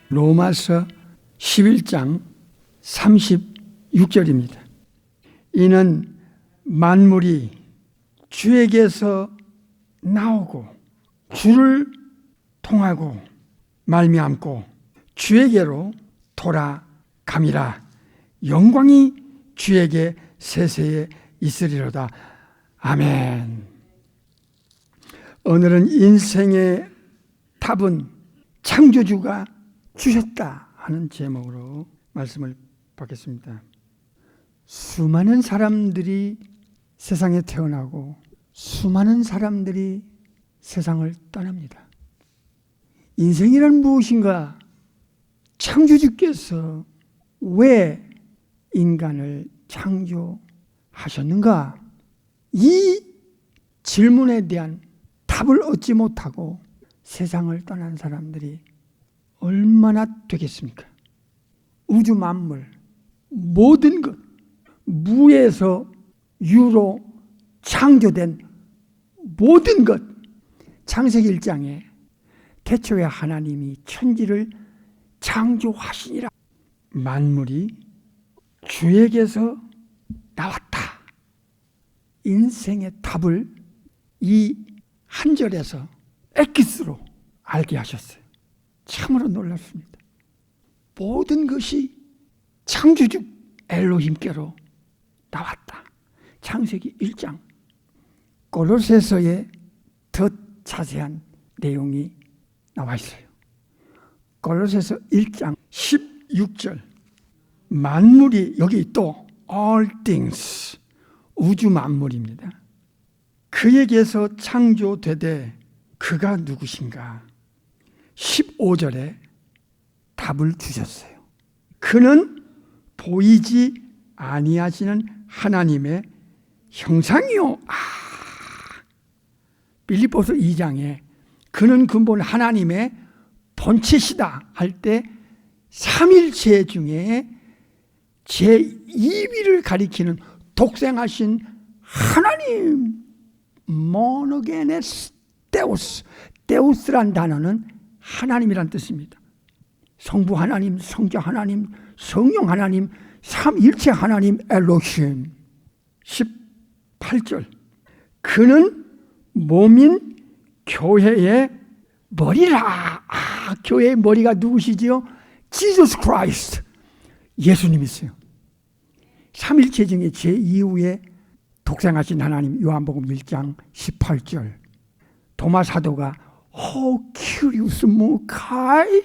로마서 11장 36절입니다. 이는 만물이 주에게서 나오고 주를 통하고 말미암고 주에게로 돌아감이라. 영광이 주에게 세세에 있으리로다. 아멘. 오늘은 인생의 답은 창조주가 주셨다 하는 제목으로 말씀을 받겠습니다. 수많은 사람들이 세상에 태어나고 수많은 사람들이 세상을 떠납니다. 인생이란 무엇인가? 창조주께서 왜 인간을 창조하셨는가? 이 질문에 대한 답을 얻지 못하고 세상을 떠난 사람들이 얼마나 되겠습니까? 우주 만물, 모든 것, 무에서 유로 창조된 모든 것, 창세기 1장에 태초에 하나님이 천지를 창조하시니라. 만물이 주에게서 나왔다. 인생의 답을 이 한 절에서 엑기스로 알게 하셨어요. 참으로 놀랍습니다. 모든 것이 창조주 엘로힘께로 나왔다. 창세기 1장. 골로새서에 더 자세한 내용이 나와 있어요. 골로새서 1장 16절. 만물이, 여기 또 all things, 우주 만물입니다. 그에게서 창조되되 그가 누구신가? 15절에 답을 주셨어요. 그는 보이지 아니하시는 하나님의 형상이요. 빌립보서 2장에 그는 근본 하나님의 본체시다 할 때 삼일체 중에 제2위를 가리키는 독생하신 하나님, 모노게네스 데우스, 데우스란 단어는 하나님이란 뜻입니다. 성부 하나님, 성자 하나님, 성령 하나님, 삼일체 하나님 엘로힘. 18절. 그는 몸인 교회의 머리라. 교회의 머리가 누구시지요? 지저스 크라이스트, 예수님이세요. 삼일체 중에 제2위에 독생하신 하나님, 요한복음 1장 18절. 도마 사도가 큐리우스 무 카이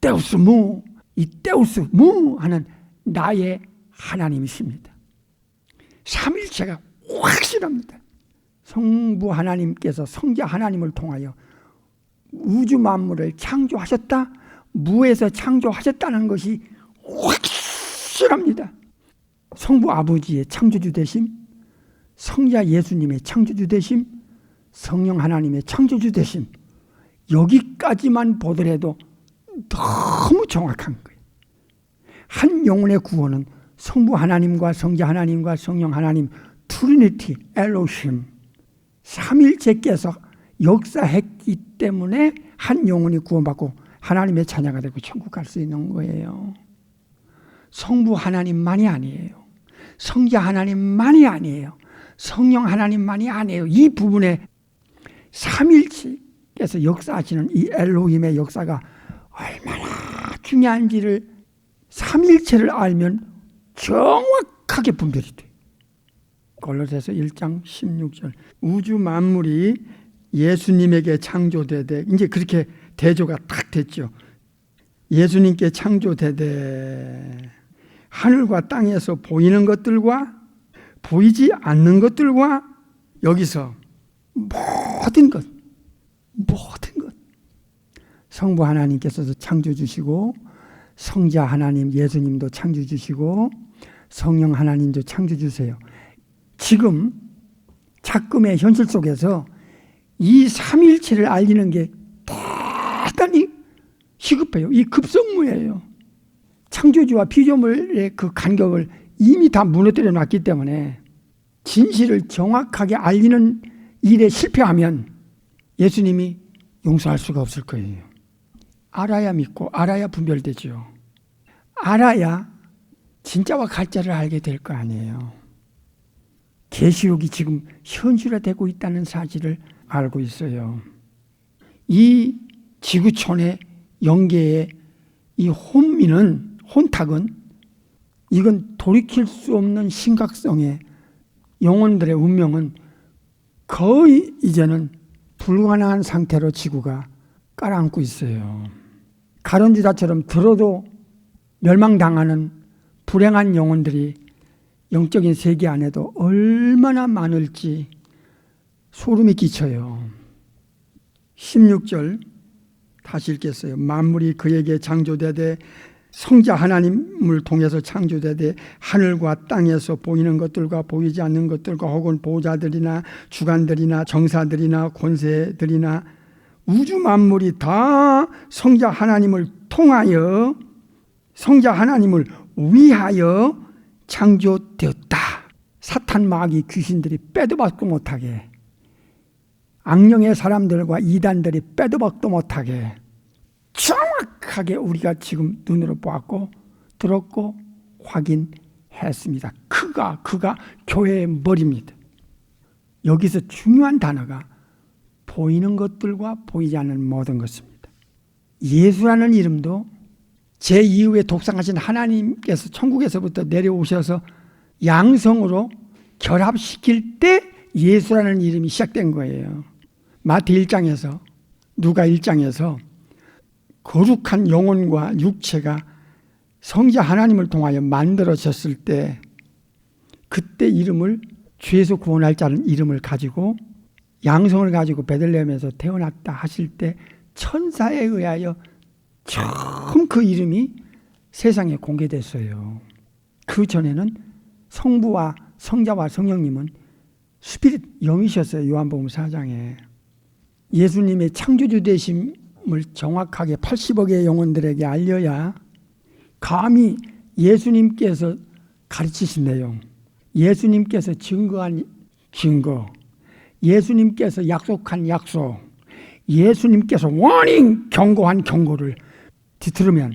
데우스 무, 이 데우스 무 하는 나의 하나님이십니다. 삼일체가 확실합니다. 성부 하나님께서 성자 하나님을 통하여 우주 만물을 창조하셨다, 무에서 창조하셨다는 것이 확실합니다. 성부 아버지의 창조주 되심, 성자 예수님의 창조주 되심, 성령 하나님의 창조주 되심, 여기까지만 보더라도 너무 정확한 거예요. 한 영혼의 구원은 성부 하나님과 성자 하나님과 성령 하나님 트리니티 엘로힘 삼일체께서 역사했기 때문에 한 영혼이 구원받고 하나님의 자녀가 되고 천국 갈 수 있는 거예요. 성부 하나님만이 아니에요. 성자 하나님만이 아니에요. 성령 하나님만이 아니에요. 이 부분에 삼일체께서 역사하시는 이 엘로힘의 역사가 얼마나 중요한지를 삼일체를 알면 정확하게 분별이 돼요. 골로새서 1장 16절. 우주 만물이 예수님에게 창조되되, 이제 그렇게 대조가 딱 됐죠. 예수님께 창조되되 하늘과 땅에서 보이는 것들과 보이지 않는 것들과, 여기서 모든 것, 성부 하나님께서도 창조주시고 성자 하나님 예수님도 창조주시고 성령 하나님도 창조주세요. 지금 작금의 현실 속에서 이 삼일체를 알리는 게 대단히 시급해요. 이 급선무예요. 창조주와 피조물의 그 간격을 이미 다 무너뜨려 놨기 때문에 진실을 정확하게 알리는 일에 실패하면 예수님이 용서할 수가 없을 거예요. 알아야 믿고 알아야 분별되죠. 알아야 진짜와 가짜를 알게 될 거 아니에요. 계시록이 지금 현실화되고 있다는 사실을 알고 있어요. 이 지구촌의 영계의 이 혼탁은 이건 돌이킬 수 없는 심각성의 영혼들의 운명은 거의 이제는 불가능한 상태로 지구가 깔아앉고 있어요. 가론지다처럼 들어도 멸망당하는 불행한 영혼들이 영적인 세계 안에도 얼마나 많을지 소름이 끼쳐요. 16절 다시 읽겠어요. 만물이 그에게 창조되되 성자 하나님을 통해서 창조되되 하늘과 땅에서 보이는 것들과 보이지 않는 것들과 혹은 보호자들이나 주관들이나 정사들이나 권세들이나 우주 만물이 다 성자 하나님을 통하여 성자 하나님을 위하여 창조되었다. 사탄 마귀 귀신들이 빼도 박도 못하게, 악령의 사람들과 이단들이 빼도 박도 못하게 정확하게 우리가 지금 눈으로 보았고 들었고 확인했습니다. 그가 교회의 머리입니다. 여기서 중요한 단어가 보이는 것들과 보이지 않는 모든 것입니다. 예수라는 이름도 제2의 독상하신 하나님께서 천국에서부터 내려오셔서 양성으로 결합시킬 때 예수라는 이름이 시작된 거예요. 마태 1장에서 누가 1장에서 거룩한 영혼과 육체가 성자 하나님을 통하여 만들어졌을 때 그때 이름을 죄에서 구원할 자는 이름을 가지고 양성을 가지고 베들레헴에서 태어났다 하실 때 천사에 의하여 처음 그 이름이 세상에 공개됐어요. 그 전에는 성부와 성자와 성령님은 스피릿 영이셨어요. 요한복음 4장에. 예수님의 창조주 되심을 정확하게 80억의 영혼들에게 알려야 감히 예수님께서 가르치신 내용, 예수님께서 증거한 증거, 예수님께서 약속한 약속, 예수님께서 워닝 경고한 경고를 뒤틀으면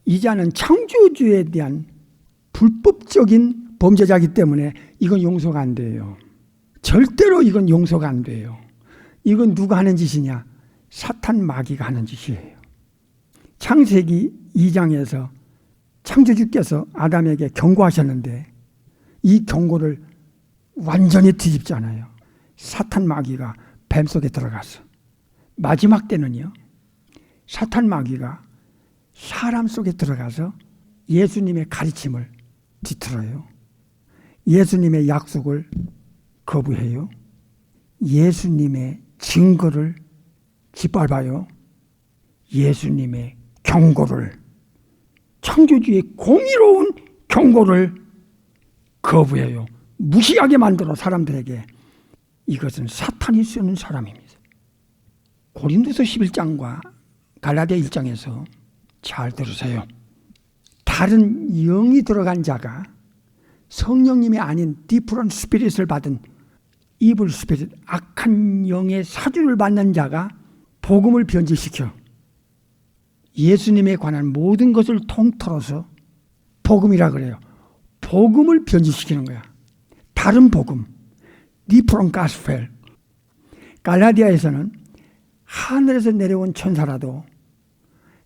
이 자는 창조주에 대한 불법적인 범죄자이기 때문에 이건 용서가 안 돼요. 절대로 이건 용서가 안 돼요. 이건 누가 하는 짓이냐? 사탄 마귀가 하는 짓이에요. 창세기 2장에서 창조주께서 아담에게 경고하셨는데 이 경고를 완전히 뒤집잖아요. 사탄 마귀가 뱀 속에 들어갔어. 마지막 때는요, 사탄 마귀가 사람 속에 들어가서 예수님의 가르침을 뒤틀어요. 예수님의 약속을 거부해요. 예수님의 증거를 짓밟아요. 예수님의 경고를, 창조주의 공의로운 경고를 거부해요. 무시하게 만들어 사람들에게. 이것은 사탄이 쓰는 사람입니다. 고린도서 11장과 갈라디아 1장에서 잘 들으세요. 다른 영이 들어간 자가 성령님이 아닌 디프런 스피릿을 받은 이블 스피릿, 악한 영의 사주를 받는 자가 복음을 변질시켜 예수님에 관한 모든 것을 통틀어서 복음이라 그래요. 복음을 변질시키는 거야. 다른 복음, 디프런 가스펠. 갈라디아에서는 하늘에서 내려온 천사라도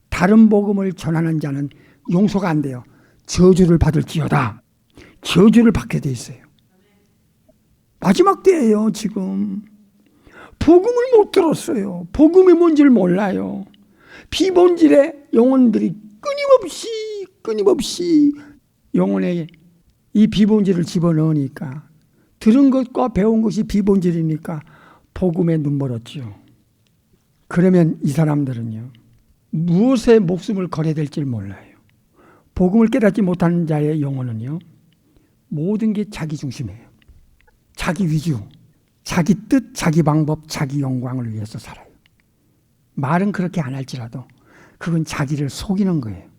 다른 복음을 전하는 자는 용서가 안 돼요. 저주를 받을지어다. 저주를 받게 돼 있어요. 마지막 때예요. 지금 복음을 못 들었어요. 복음이 뭔지를 몰라요. 비본질의 영혼들이 끊임없이 영혼에 이 비본질을 집어넣으니까, 들은 것과 배운 것이 비본질이니까 복음에 눈멀었죠. 그러면 이 사람들은요, 무엇에 목숨을 걸어야 될지 몰라요. 복음을 깨닫지 못하는 자의 영혼은요, 모든 게 자기 중심이에요. 자기 위주, 자기 뜻, 자기 방법, 자기 영광을 위해서 살아요. 말은 그렇게 안 할지라도 그건 자기를 속이는 거예요.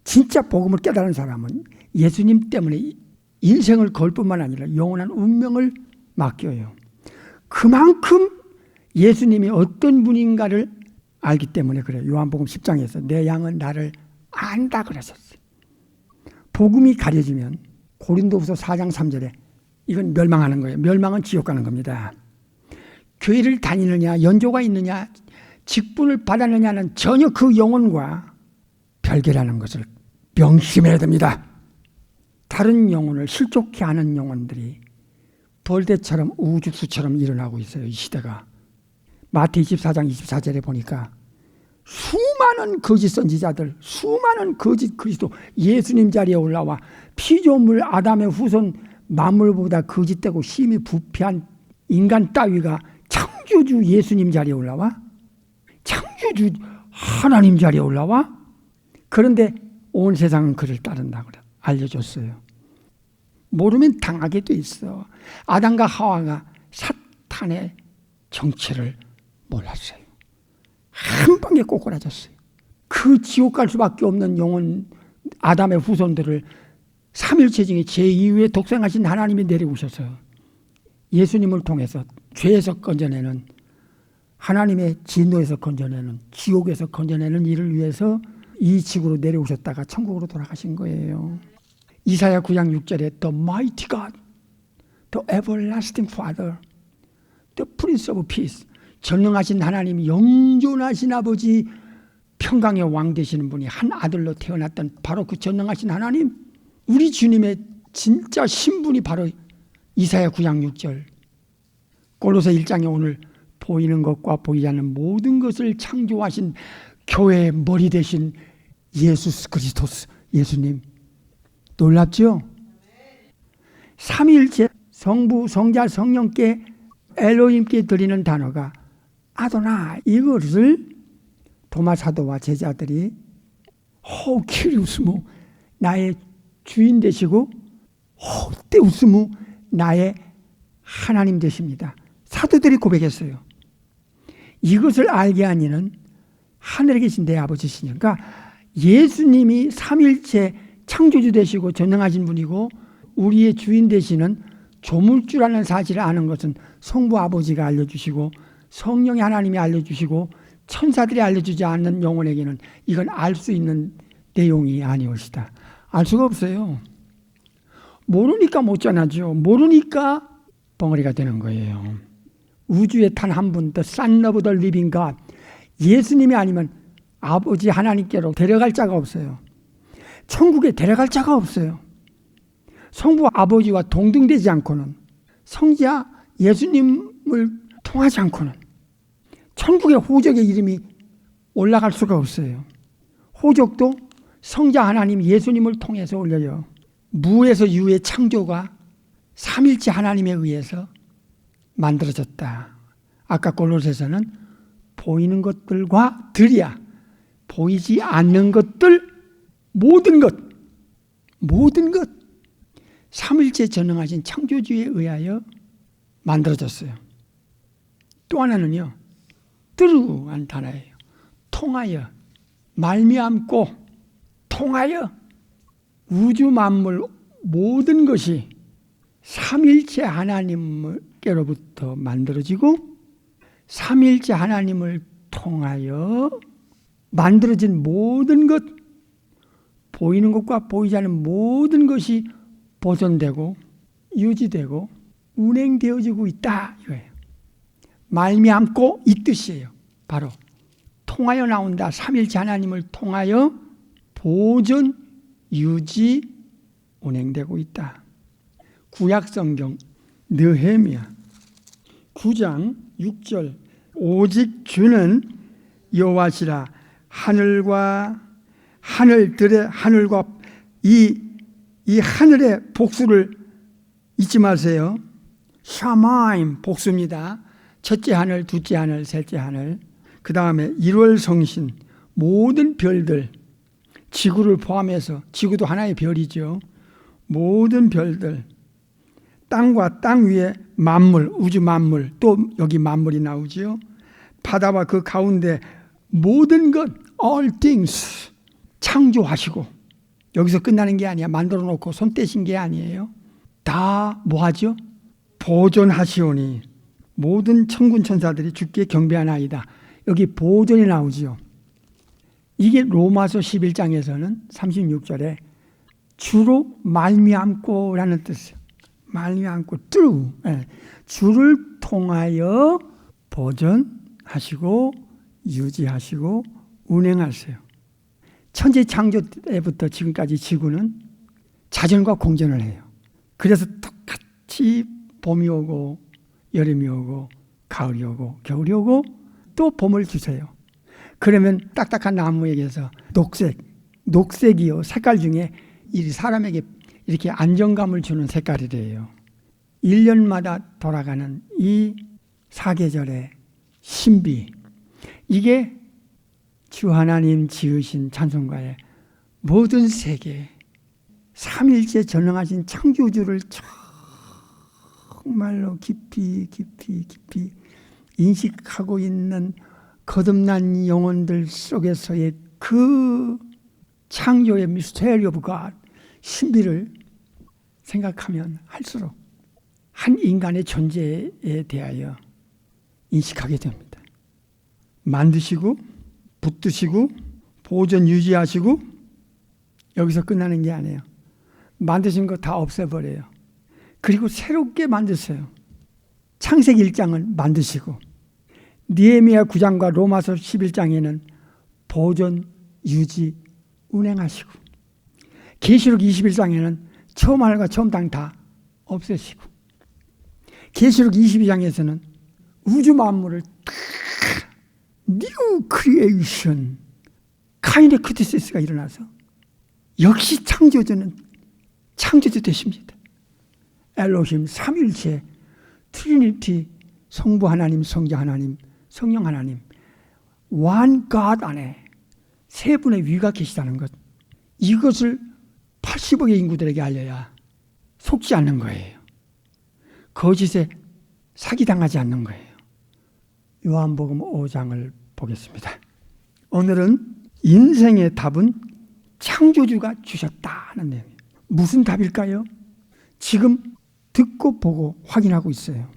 진짜 복음을 깨달은 사람은 예수님 때문에 인생을 걸 뿐만 아니라 영원한 운명을 맡겨요. 그만큼 예수님이 어떤 분인가를 알기 때문에 그래요. 요한복음 10장에서 내 양은 나를 안다 그러셨어요. 복음이 가려지면 고린도후서 4장 3절에 이건 멸망하는 거예요. 멸망은 지옥 가는 겁니다. 교회를 다니느냐, 연조가 있느냐, 직분을 받았느냐는 전혀 그 영혼과 별개라는 것을 명심해야 됩니다. 다른 영혼을 실족케 하는 영혼들이 벌떼처럼 우주수처럼 일어나고 있어요. 이 시대가. 마태 24장 24절에 보니까 수많은 거짓 선지자들, 수많은 거짓 그리스도 예수님 자리에 올라와 피조물 아담의 후손 만물보다 거짓되고 심히 부패한 인간 따위가 창조주 예수님 자리에 올라와? 창조주 하나님 자리에 올라와? 그런데 온 세상은 그를 따른다고 알려줬어요. 모르면 당하게 돼 있어. 아담과 하와가 사탄의 정체를 몰랐어요. 한 방에 꼬꾸라졌어요. 그 지옥 갈 수밖에 없는 영혼 아담의 후손들을 삼일체 중에 제2위에 독생하신 하나님이 내려오셔서 예수님을 통해서 죄에서 건져내는, 하나님의 진노에서 건져내는, 지옥에서 건져내는 일을 위해서 이 지구로 내려오셨다가 천국으로 돌아가신 거예요. 이사야 9장 6절에 The mighty God, the everlasting Father, the Prince of Peace, 전능하신 하나님, 영존하신 아버지, 평강의 왕 되시는 분이 한 아들로 태어났던 바로 그 전능하신 하나님, 우리 주님의 진짜 신분이 바로 이사야 9장 6절, 골로새 1장에 오늘 보이는 것과 보이지 않는 모든 것을 창조하신 교회의 머리 되신 예수 그리스도스 예수님. 놀랍죠? 삼위일체 성부, 성자, 성령께 엘로힘께 드리는 단어가 아도나, 이것을 도마 사도와 제자들이 키리우스무 나의 주인 되시고 데우스무 나의 하나님 되십니다. 사도들이 고백했어요. 이것을 알게 한 이는 하늘에 계신 내 아버지시니. 그러니까 예수님이 삼위일체 창조주 되시고 전능하신 분이고 우리의 주인 되시는 조물주라는 사실을 아는 것은 성부 아버지가 알려주시고 성령의 하나님이 알려주시고 천사들이 알려주지 않는 영혼에게는 이건 알 수 있는 내용이 아니올시다. 알 수가 없어요. 모르니까 못 전하죠. 모르니까 벙어리가 되는 거예요. 우주에 단 한 분, The Son of the Living God, 예수님이 아니면 아버지 하나님께로 데려갈 자가 없어요. 천국에 데려갈 자가 없어요. 성부 아버지와 동등되지 않고는, 성자 예수님을 통하지 않고는 천국의 호적의 이름이 올라갈 수가 없어요. 호적도 성자 하나님 예수님을 통해서 올려요. 무에서 유의 창조가 삼일체 하나님에 의해서 만들어졌다. 아까 골로새서는 보이는 것들과 들이야, 보이지 않는 것들, 모든 것 삼일체 전능하신 창조주에 의하여 만들어졌어요. 또 하나는요, 뜨루한 단어예요. 통하여, 말미암고, 통하여 우주 만물 모든 것이 삼일체 하나님께로부터 만들어지고 삼일체 하나님을 통하여 만들어진 모든 것, 보이는 것과 보이지 않는 모든 것이 보존되고 유지되고 운행되어지고 있다 이거예요. 말미암고 이 뜻이에요. 바로 통하여 나온다. 삼일체 하나님을 통하여 보존, 유지, 운행되고 있다. 구약성경 느헤미야 9장 6절 오직 주는 여호와시라. 하늘과 하늘들의 하늘과 이 하늘의 복수를 잊지 마세요. 샤마임 복수입니다. 첫째 하늘, 둘째 하늘, 셋째 하늘, 그 다음에 1월 성신, 모든 별들, 지구를 포함해서, 지구도 하나의 별이죠. 모든 별들, 땅과 땅 위에 만물, 우주 만물, 또 여기 만물이 나오지요. 바다와 그 가운데 모든 것, all things 창조하시고, 여기서 끝나는 게 아니야. 만들어 놓고 손 떼신 게 아니에요. 다 뭐하죠? 보존하시오니 모든 천군 천사들이 주께 경배하나이다. 여기 보존이 나오지요. 이게 로마서 11장에서는 36절에 주로 말미암고라는 뜻이에요. 말미암고 through. 주를 통하여 보존하시고 유지하시고 운행하세요. 천지 창조 때부터 지금까지 지구는 자전과 공전을 해요. 그래서 똑같이 봄이 오고 여름이 오고 가을이 오고 겨울이 오고 또 봄을 주세요. 그러면 딱딱한 나무에게서 녹색이요. 색깔 중에 이 사람에게 이렇게 안정감을 주는 색깔이래요. 1년마다 돌아가는 이 사계절의 신비. 이게 주 하나님 지으신 찬송가의 모든 세계, 삼일째 전능하신 창조주를 정말로 깊이 인식하고 있는 거듭난 영혼들 속에서의 그 창조의 미스테리 오브 갓, 신비를 생각하면 할수록 한 인간의 존재에 대하여 인식하게 됩니다. 만드시고 붙드시고 보존 유지하시고 여기서 끝나는 게 아니에요. 만드신 거 다 없애버려요. 그리고 새롭게 만드세요. 창세기 1장은 만드시고 느헤미야 9장과 로마서 11장에는 보존 유지 운행하시고 계시록 21장에는 처음 하늘과 처음 땅 다 없애시고 계시록 22장에서는 우주 만물을 new creation 카인의 크티시스가 일어나서 역시 창조주는 창조주 되십니다. 엘로힘 삼일체 트리니티 성부 하나님, 성자 하나님, 성령 하나님 one God 안에 세 분의 위가 계시다는 것, 이것을 80억의 인구들에게 알려야 속지 않는 거예요. 거짓에 사기당하지 않는 거예요. 요한복음 5장을 보겠습니다. 오늘은 인생의 답은 창조주가 주셨다는 내용이에요. 무슨 답일까요? 지금 듣고 보고 확인하고 있어요.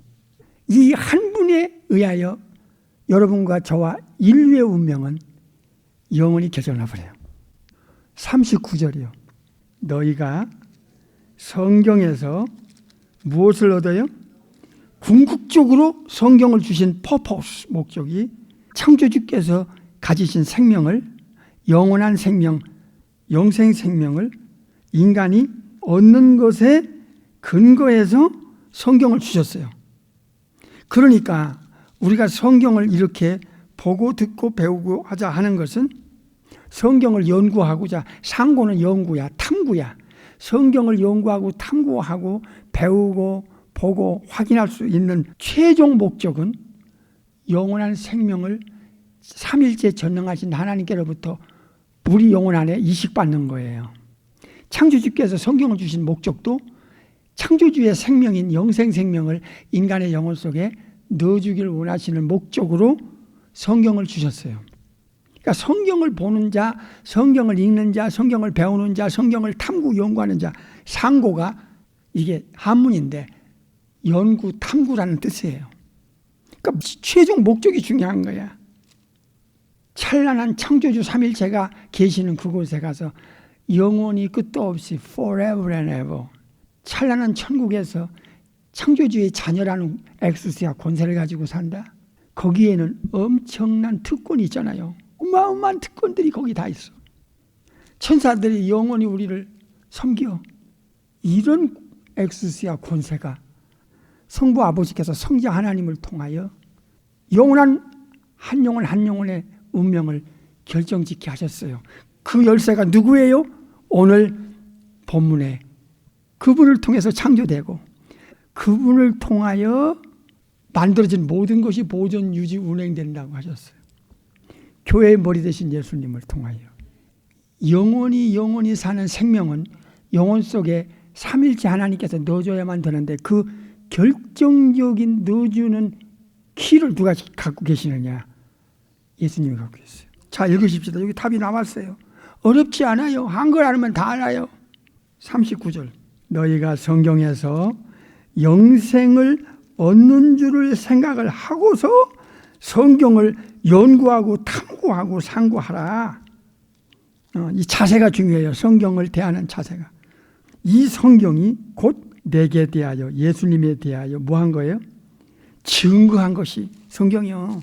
이 한 분에 의하여 여러분과 저와 인류의 운명은 영원히 결정나버려요. 39절이요. 너희가 성경에서 무엇을 얻어요? 궁극적으로 성경을 주신 purpose, 목적이 창조주께서 가지신 생명을, 영원한 생명, 영생 생명을 인간이 얻는 것에 근거해서 성경을 주셨어요. 그러니까 우리가 성경을 이렇게 보고 듣고 배우고 하자 하는 것은 성경을 연구하고자, 상고는 연구야, 탐구야. 성경을 연구하고 탐구하고 배우고 보고 확인할 수 있는 최종 목적은 영원한 생명을 삼일째 전능하신 하나님께로부터 우리 영혼 안에 이식받는 거예요. 창조주께서 성경을 주신 목적도 창조주의 생명인 영생 생명을 인간의 영혼 속에 넣어주기를 원하시는 목적으로 성경을 주셨어요. 그러니까 성경을 보는 자, 성경을 읽는 자, 성경을 배우는 자, 성경을 탐구 연구하는 자, 상고가 이게 한문인데 연구 탐구라는 뜻이에요. 그러니까 최종 목적이 중요한 거야. 찬란한 창조주 삼일체가 계시는 그곳에 가서 영원히 끝도 없이 forever and ever 찬란한 천국에서 창조주의 자녀라는 엑스스야 권세를 가지고 산다. 거기에는 엄청난 특권이 있잖아요. 어마어마한 특권들이 거기 다 있어. 천사들이 영원히 우리를 섬겨. 이런 엑스스야 권세가 성부 아버지께서 성자 하나님을 통하여 영원한 한 영혼 한 영혼의 운명을 결정짓게 하셨어요. 그 열쇠가 누구예요? 오늘 본문에 그분을 통해서 창조되고 그분을 통하여 만들어진 모든 것이 보존, 유지, 운행된다고 하셨어요. 교회의 머리 되신 예수님을 통하여 영원히 사는 생명은 영혼 속에 삼일째 하나님께서 넣어줘야만 되는데 그 결정적인 넣어주는 키를 누가 갖고 계시느냐? 예수님이 갖고 계세요. 자, 읽으십시다. 여기 답이 나왔어요. 어렵지 않아요. 한글 알면 다 알아요. 39절. 너희가 성경에서 영생을 얻는 줄을 생각을 하고서 성경을 연구하고 탐구하고 상고하라. 이 자세가 중요해요. 성경을 대하는 자세가. 이 성경이 곧 내게 대하여, 예수님에 대하여 뭐 한 거예요? 증거한 것이 성경이요.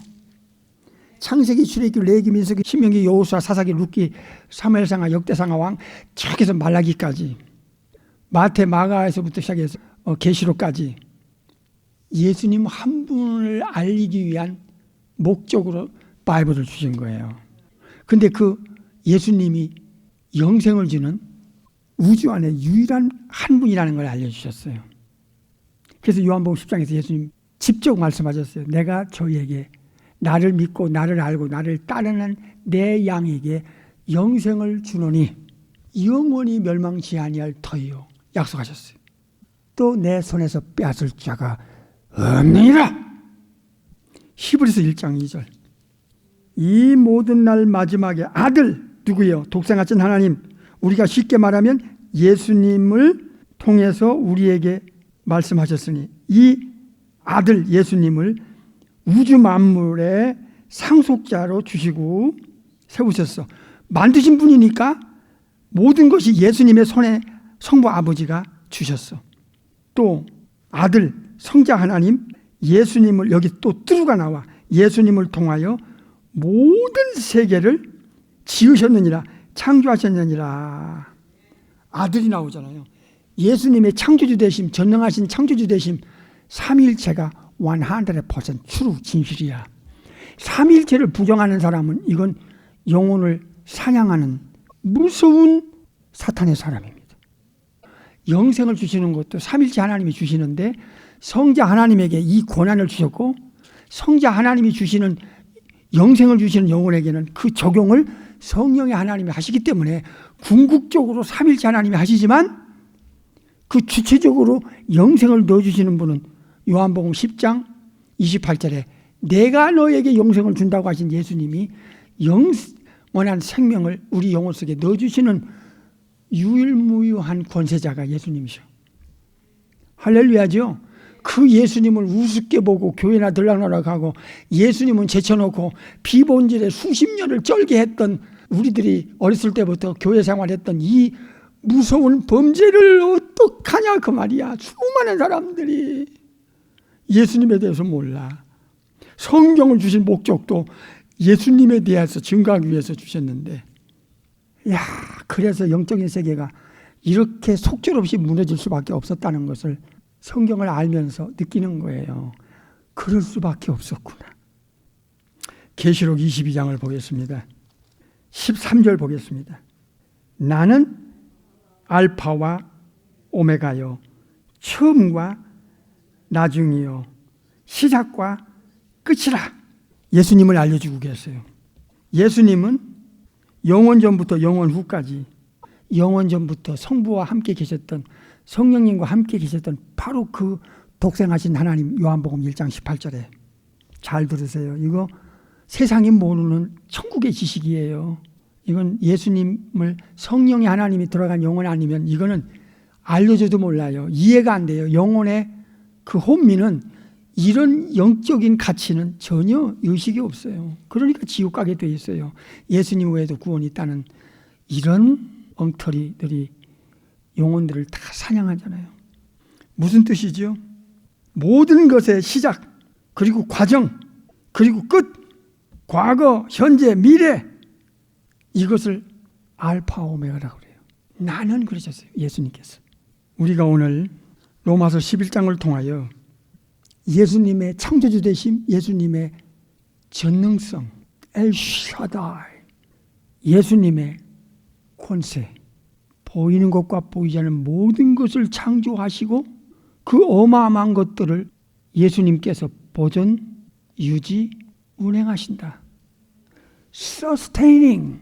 창세기, 출애굽기, 레위기, 민수기, 신명기, 여호수아, 사사기, 룻기, 사무엘상하, 역대상하, 왕, 저기서 말라기까지, 마태, 마가에서부터 시작해서 계시록까지 예수님 한 분을 알리기 위한 목적으로 바이블을 주신 거예요. 근데 그 예수님이 영생을 주는 우주 안에 유일한 한 분이라는 걸 알려주셨어요. 그래서 요한복음 10장에서 예수님 직접 말씀하셨어요. 내가 저희에게 나를 믿고 나를 알고 나를 따르는 내 양에게 영생을 주노니 영원히 멸망치 아니할 터이요 약속하셨어요. 또 내 손에서 빼앗을 자가 없느니라. 히브리서 1장 2절. 이 모든 날 마지막에 아들 누구예요? 독생하신 하나님. 우리가 쉽게 말하면 예수님을 통해서 우리에게 말씀하셨으니 이 아들 예수님을 우주 만물의 상속자로 주시고 세우셨어. 만드신 분이니까 모든 것이 예수님의 손에 성부 아버지가 주셨어. 또 아들 성자 하나님 예수님을, 여기 또 뚜루가 나와, 예수님을 통하여 모든 세계를 지으셨느니라, 창조하셨느니라. 아들이 나오잖아요. 예수님의 창조주 되심, 전능하신 창조주 되심, 삼위일체가 100% true, 진실이야. 삼위일체를 부정하는 사람은 이건 영혼을 사냥하는 무서운 사탄의 사람입니다. 영생을 주시는 것도 삼위일체 하나님이 주시는데 성자 하나님에게 이 권한을 주셨고, 성자 하나님이 주시는 영생을 주시는 영혼에게는 그 적용을 성령의 하나님이 하시기 때문에 궁극적으로 삼위일체 하나님이 하시지만 그 주체적으로 영생을 넣어주시는 분은 요한복음 10장 28절에 내가 너에게 영생을 준다고 하신 예수님이 영원한 생명을 우리 영혼 속에 넣어주시는 유일무이한 권세자가 예수님이셔. 할렐루야죠. 그 예수님을 우습게 보고 교회나 들락날락하고 예수님은 제쳐놓고 비본질에 수십 년을 쩔게 했던 우리들이 어렸을 때부터 교회 생활했던 이 무서운 범죄를 어떡하냐 그 말이야. 수많은 사람들이 예수님에 대해서 몰라. 성경을 주신 목적도 예수님에 대해서 증거하기 위해서 주셨는데, 야, 그래서 영적인 세계가 이렇게 속절없이 무너질 수밖에 없었다는 것을 성경을 알면서 느끼는 거예요. 그럴 수밖에 없었구나. 계시록 22장을 보겠습니다. 13절 보겠습니다. 나는 알파와 오메가요, 처음과 나중이요, 시작과 끝이라. 예수님을 알려주고 계세요. 예수님은 영원 전부터 영원 후까지, 영원 전부터 성부와 함께 계셨던, 성령님과 함께 계셨던 바로 그 독생하신 하나님. 요한복음 1장 18절에 잘 들으세요. 이거 세상이 모르는 천국의 지식이에요. 이건 예수님을, 성령의 하나님이 들어간 영혼 아니면 이거는 알려줘도 몰라요. 이해가 안 돼요. 영혼의 그 혼미는 이런 영적인 가치는 전혀 의식이 없어요. 그러니까 지옥 가게 돼 있어요. 예수님 외에도 구원이 있다는 이런 엉터리들이 영혼들을 다 사냥하잖아요. 무슨 뜻이죠? 모든 것의 시작, 그리고 과정, 그리고 끝, 과거, 현재, 미래, 이것을 알파 오메가라고 그래요. 나는 그러셨어요. 예수님께서. 우리가 오늘 로마서 11장을 통하여 예수님의 창조주 되심, 예수님의 전능성, 엘샤다이, 예수님의 권세, 보이는 것과 보이지 않는 모든 것을 창조하시고 그 어마어마한 것들을 예수님께서 보존, 유지, 운행하신다. Sustaining.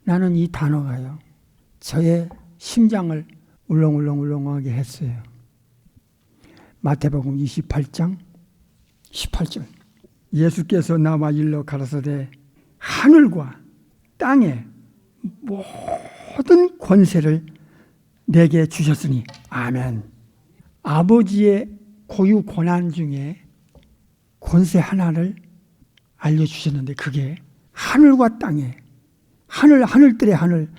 나는 이 단어가요, 저의 심장을 울렁울렁울렁하게 했어요. 마태복음 28장 18절. 예수께서 나와 일러 가라사대 하늘과 땅의 모든 권세를 내게 주셨으니. 아멘. 아버지의 고유 권한 중에 권세 하나를 알려주셨는데 그게 하늘과 땅에 하늘들의 하늘,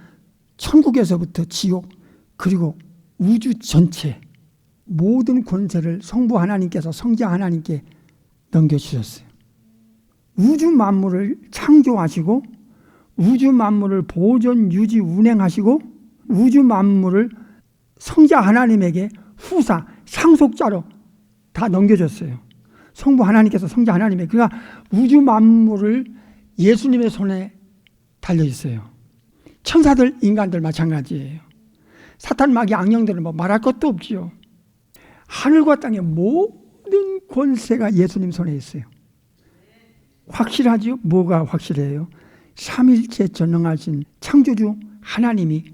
천국에서부터 지옥, 그리고 우주 전체 모든 권세를 성부 하나님께서 성자 하나님께 넘겨주셨어요. 우주 만물을 창조하시고 우주 만물을 보존, 유지, 운행하시고 우주 만물을 성자 하나님에게 후사, 상속자로 다 넘겨줬어요. 성부 하나님께서 성자 하나님에게. 그러니까 우주 만물을 예수님의 손에 달려있어요. 천사들, 인간들 마찬가지예요. 사탄, 마귀, 악령들은 뭐 말할 것도 없지요. 하늘과 땅의 모든 권세가 예수님 손에 있어요. 확실하죠? 뭐가 확실해요? 삼일체 전능하신 창조주 하나님이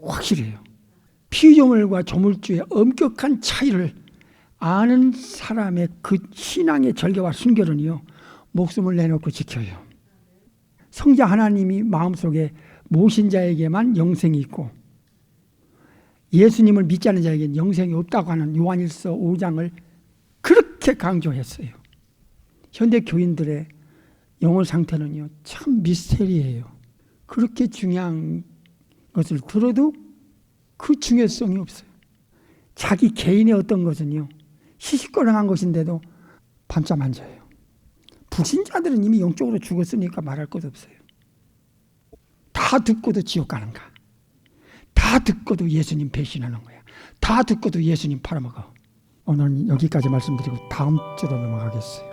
확실해요. 피조물과 조물주의 엄격한 차이를 아는 사람의 그 신앙의 절개와 순결은요, 목숨을 내놓고 지켜요. 성자 하나님이 마음속에 모신 자에게만 영생이 있고 예수님을 믿지 않는 자에게는 영생이 없다고 하는 요한일서 5장을 그렇게 강조했어요. 현대 교인들의 영혼 상태는요, 참 미스테리예요. 그렇게 중요한 것을 들어도 그 중요성이 없어요. 자기 개인의 어떤 것은요, 시시거렁한 것인데도 밤잠 안 자요. 불신자들은 이미 영적으로 죽었으니까 말할 것 없어요. 다 듣고도 지옥 가는가? 다 듣고도 예수님 배신하는 거야. 다 듣고도 예수님 팔아먹어. 오늘 여기까지 말씀드리고 다음 주로 넘어가겠어요.